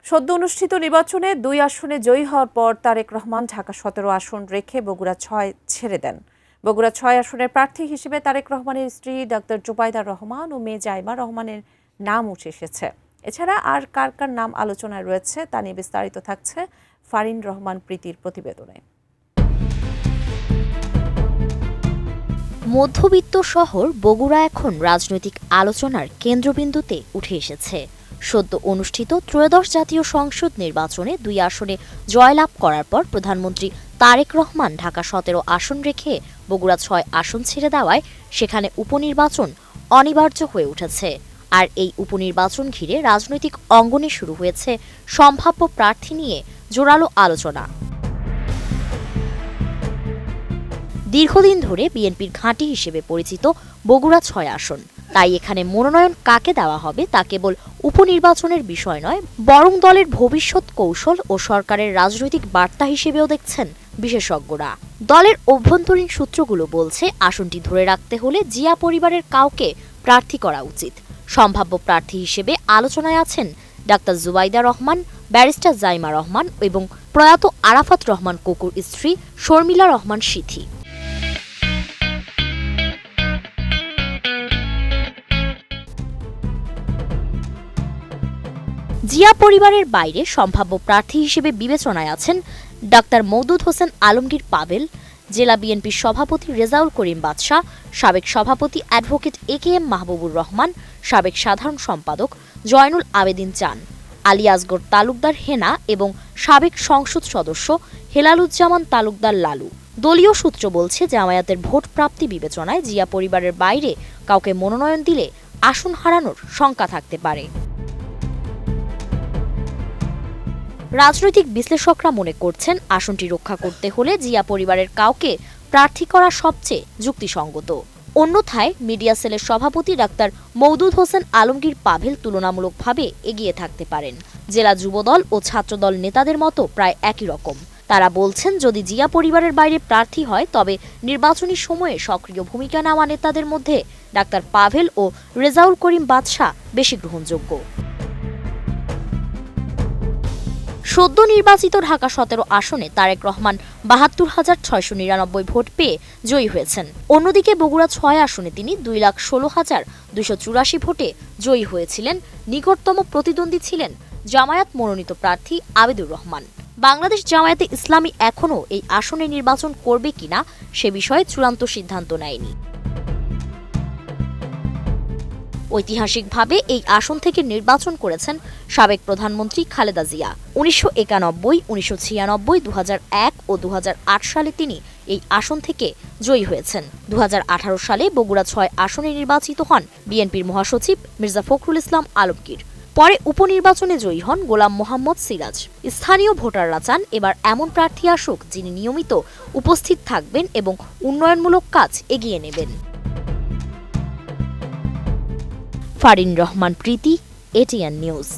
সদ্য অনুষ্ঠিত নির্বাচনে 2 আসনে জয়ী হওয়ার পর তারেক রহমান ঢাকা 17 আসন রেখে বগুড়া 6 ছেড়ে দেন। বগুড়া 6 আসনের প্রার্থী হিসেবে তারেক রহমানের স্ত্রী ডাক্তার জুবাইদা রহমান ও মেয়ে জাইমা রহমানের নাম উঠে এসেছে। এছাড়া আর কার কার নাম আলোচনায় রয়েছে তা নিয়ে বিস্তারিত থাকছে ফারিন রহমান প্রীতির প্রতিবেদনে। মধ্যবিত্ত শহর বগুড়া এখন রাজনৈতিক আলোচনার কেন্দ্রবিন্দুতে উঠে এসেছে। সদ্য অনুষ্ঠিত ত্রয়োদশ জাতীয় সংসদ নির্বাচনে 2 আসনে জয়লাভ করার পর প্রধানমন্ত্রী তারেক রহমান ঢাকা 17 আসন রেখে বগুড়া 6 আসন ছেড়ে দেওয়ায় সেখানে উপনির্বাচন অনিবার্য হয়ে উঠেছে। আর এই উপনির্বাচন ঘিরে রাজনৈতিক অঙ্গনে শুরু হয়েছে সম্ভাব্য প্রার্থী নিয়ে জোরালো আলোচনা। দীর্ঘদিন ধরে বিএনপির ঘাঁটি হিসেবে পরিচিত বগুড়া 6 আসন, তাই এখানে মনোনয়ন কাকে দেওয়া হবে তা কেবল উপনির্বাচনের বিষয় নয়, বরং দলের ভবিষ্যৎ কৌশল ও সরকারের রাজনৈতিক বার্তা হিসেবেও দেখছেন বিশেষজ্ঞরা। দলের অভ্যন্তরীণ সূত্রগুলো বলছে আসনটি ধরে রাখতে হলে জিয়া পরিবারের কাউকে প্রার্থী করা উচিত। সম্ভাব্য প্রার্থী হিসেবে আলোচনায় আছেন ডাক্তার জুবাইদা রহমান, ব্যারিস্টার জাইমা রহমান এবং প্রয়াত আরাফাত রহমান কোকুর স্ত্রী শর্মিলা রহমান সিথি। জিয়া পরিবারের বাইরে সম্ভাব্য প্রার্থী হিসেবে বিবেচনায় আছেন ডাক্তার মওদুদ হোসেন আলমগীর পাভেল, জেলা বিএনপির সভাপতি রেজাউল করিম বাদশাহ, সাবেক সভাপতি অ্যাডভোকেট একেএম মাহবুবুর রহমান, সাবেক সাধারণ সম্পাদক জয়নুল আবেদিন চান, আলী আসগর তালুকদার হেনা এবং সাবেক সংসদ সদস্য হেলালুজ্জামান তালুকদার লালু। দলীয় সূত্র বলছে জামায়াতের ভোট প্রাপ্তি বিবেচনায় জিয়া পরিবারের বাইরে কাউকে মনোনয়ন দিলে আসন হারানোর শঙ্কা থাকতে পারে। রাজনৈতিক বিশ্লেষকরা মনে করছেন আসনটি রক্ষা করতে হলে জিয়া পরিবারের কাউকে প্রার্থী করা সবচেয়ে যুক্তিসঙ্গত। অন্যথায় মিডিয়া সেলের সভাপতি ডাক্তার মওদুদ হোসেন আলমগীর পাভেল তুলনামূলকভাবে এগিয়ে থাকতে পারেন। জেলা যুবদল ও ছাত্রদল নেতাদের মতো প্রায় একই রকম। তারা বলছেন যদি জিয়া পরিবারের বাইরে প্রার্থী হয় তবে নির্বাচনী সময়ে সক্রিয় ভূমিকা নেওয়া নেতাদের মধ্যে ডাক্তার পাভেল ও রেজাউল করিম বাদশাহ বেশি গ্রহণযোগ্য। সদ্য নির্বাচিত ঢাকা 17 আসনে তারেক রহমান ৭২,৬৯৯ ভোট পেয়ে জয়ী হয়েছেন। অন্যদিকে বগুড়া 6 আসনে তিনি ২,১৬,২৮৪ ভোটে জয়ী হয়েছিলেন। নিকটতম প্রতিদ্বন্দ্বী ছিলেন জামায়াত মনোনীত প্রার্থী আবেদুর রহমান। বাংলাদেশ জামায়াতে ইসলামী এখনও এই আসনে নির্বাচন করবে কিনা সে বিষয়ে চূড়ান্ত সিদ্ধান্ত নেয়নি। ঐতিহাসিকভাবে এই আসন থেকে নির্বাচন করেছেন সাবেক প্রধানমন্ত্রী খালেদা জিয়া। ১৯৯১, ১৯৯৬, ২০০১ ও ২০০৮ সালে তিনি এই আসন থেকে জয়ী হয়েছেন। ২০১৮ সালে বগুড়া 6 আসনে নির্বাচিত হন বিএনপির মহাসচিব মির্জা ফখরুল ইসলাম আলমগীর। পরে উপনির্বাচনে জয়ী হন গোলাম মোহাম্মদ সিরাজ। স্থানীয় ভোটাররা চান এবার এমন প্রার্থী আসুক যিনি নিয়মিত উপস্থিত থাকবেন এবং উন্নয়নমূলক কাজ এগিয়ে নেবেন। ফারিন রহমান প্রীতি, এটিএন নিউজ।